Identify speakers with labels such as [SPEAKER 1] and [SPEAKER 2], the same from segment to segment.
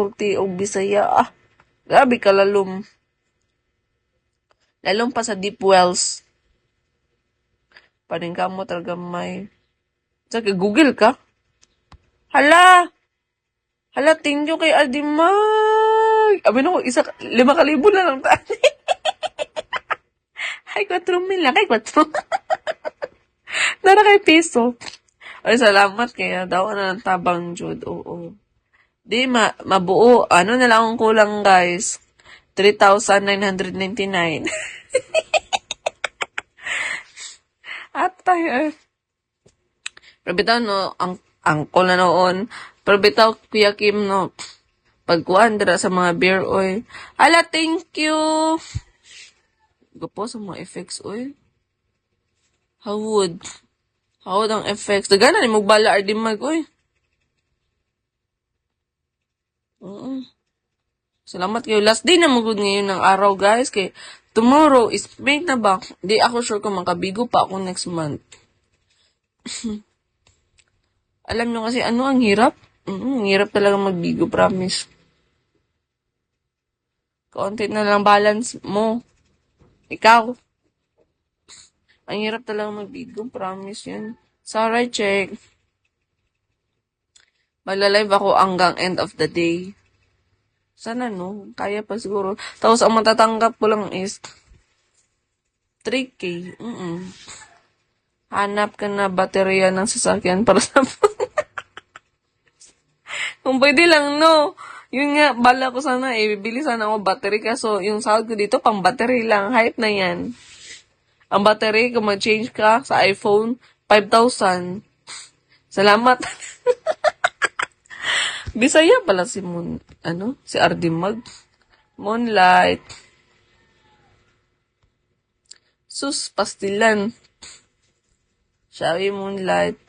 [SPEAKER 1] Turti o Bisaya. Ah, grabe ka lalom. Lalom pa sa deep wells. Paning ka mo talaga may... Sa Google ka? Hala! Hala, thank you kay Aldimag. Abi na ko, 5,000 na lang tayo. Ay, 4,000 lang. Ay, 4. Nara kay piso. Ay, salamat kaya daw na ng tabang Jude. Oo. Di, mabuo. Ano na lang ang kulang, guys? 3,999. At tayo. Pero bitaw, no, ang call na noon. Pero bitaw, Kuya Kim, no, pagkuhan dira sa mga beer oil. Hala, thank you! Gupo sa mga effects oil. Hawod. Hawod ang effects. Dagana ni magbala ar di mag, oy. Salamat kayo. Last day na magod ngayon ng araw, guys. Kay tomorrow is May na ba? Di ako sure kung makabigo pa ako next month. Alam nyo kasi ano ang hirap? Ang hirap talaga magbigo, promise. Konti na lang balance mo. Ikaw. Ang hirap talaga magbigo, promise yun. Sorry, check. Magla-live ako hanggang end of the day. Sana no, kaya pa siguro. Tapos ang matatanggap ko lang is 3K. Hanap ka na baterya ng sasakyan para sa kung pwede lang, no. Yun nga, bala ko sana, bibili sana ako battery. Kaso, yung sahod ko dito, pang battery lang. Hype na yan. Ang battery, kung mag-change ka sa iPhone, 5,000. Salamat. Bisaya pala si si Ardimag. Moonlight. Sus, pastilan. Shawi Moonlight.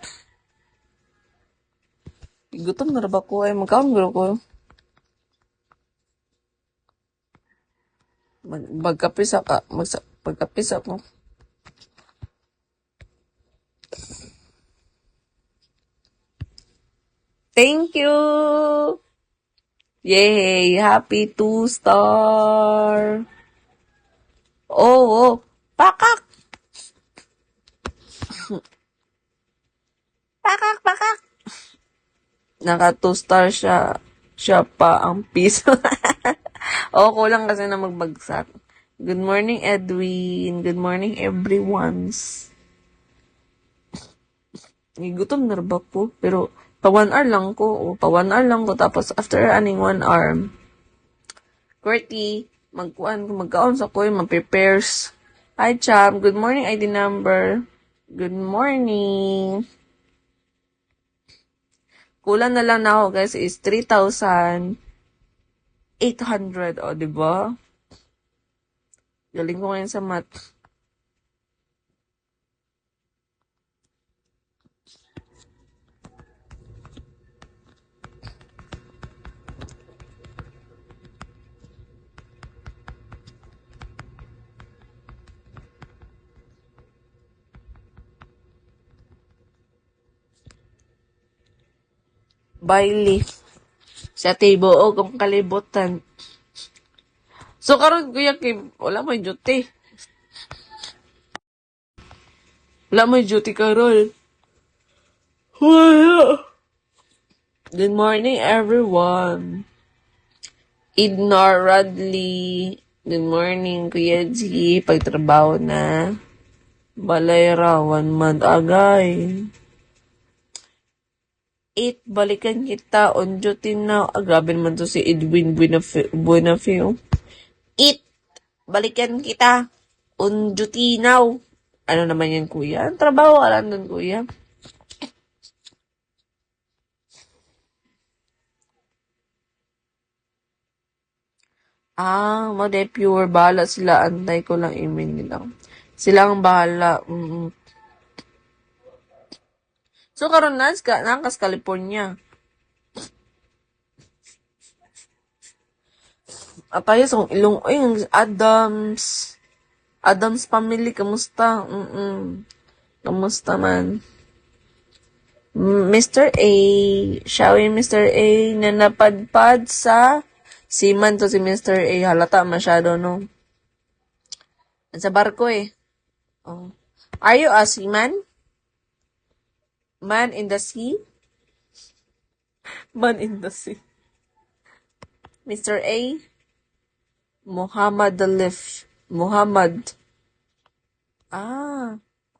[SPEAKER 1] Gutom na ba ko? Ay, magkaon ko. Magkapis ako. Thank you! Yay! Happy 2-star! Oh! Pakak! Pakak! Naka 2-star siya. Siya pa ang piso. Kulang kasi na magbagsak. Good morning, Edwin. Good morning, everyone. Gutom na ba po? Pero, pa 1 hour lang ko. Pa 1 hour lang ko. Tapos, after aning 1 hour, Qwerty, magkaon sa ko, mag-prepares. Hi, Cham. Good morning, ID number. Good morning. Kulang na lang na ako, guys, is 3,800. O, diba? Galing ko ngayon sa math. Bailey. Sa table, kung kalibutan. So, karon Kuya Kim, wala mo yung duty. Wala mo yung duty, Karol. Wala. Good morning, everyone. Ignore Radley. Good morning, Kuya G. Pagtrabaho na. Balay ra, 1 month agay. 8, balikan kita on duty now. Grabe naman to si Edwin Buenafio. 8, balikan kita on duty now. Ano naman yan, kuya? Trabaho ka lang dun, kuya. Mode pure. Bahala sila. Antay ko lang email nila. Sila ang bahala. So, karon nakas California. Ataya sa ilong, yung Adams family, kamusta? Kamusta man? Mr. A. Siya yung Mr. A na napadpad sa seaman to si Mr. A. Halata masyado, no? Sa barko eh. Oh. Are you a seaman? Man in the sea? Man in the sea. Mr. A. Muhammad Alif. Muhammad.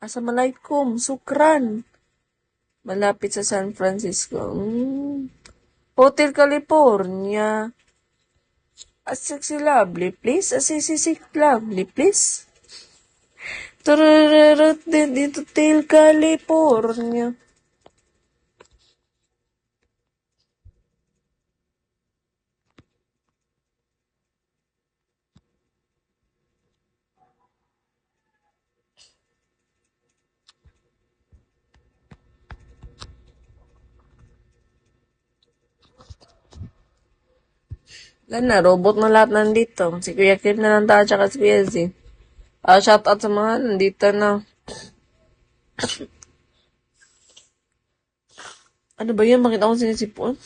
[SPEAKER 1] Assalamualaikum. Sukran. Malapit sa San Francisco. Hotel California. A sexy lovely place. A sexy lovely place. Turururut din dito Hotel California. Wala na, robot na lahat nandito. Si Kuya Kim na lang tayo, tsaka si Kuya Z. Shout out sa mga nandito na. Ano ba yun? Bakit ako sinisipon?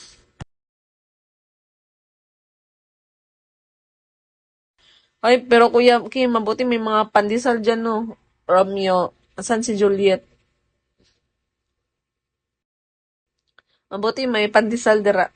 [SPEAKER 1] Ay, pero Kuya Kim, mabuti may mga pandesal dyan, no? Romeo. Asan si Juliet? Mabuti may pandesal dira.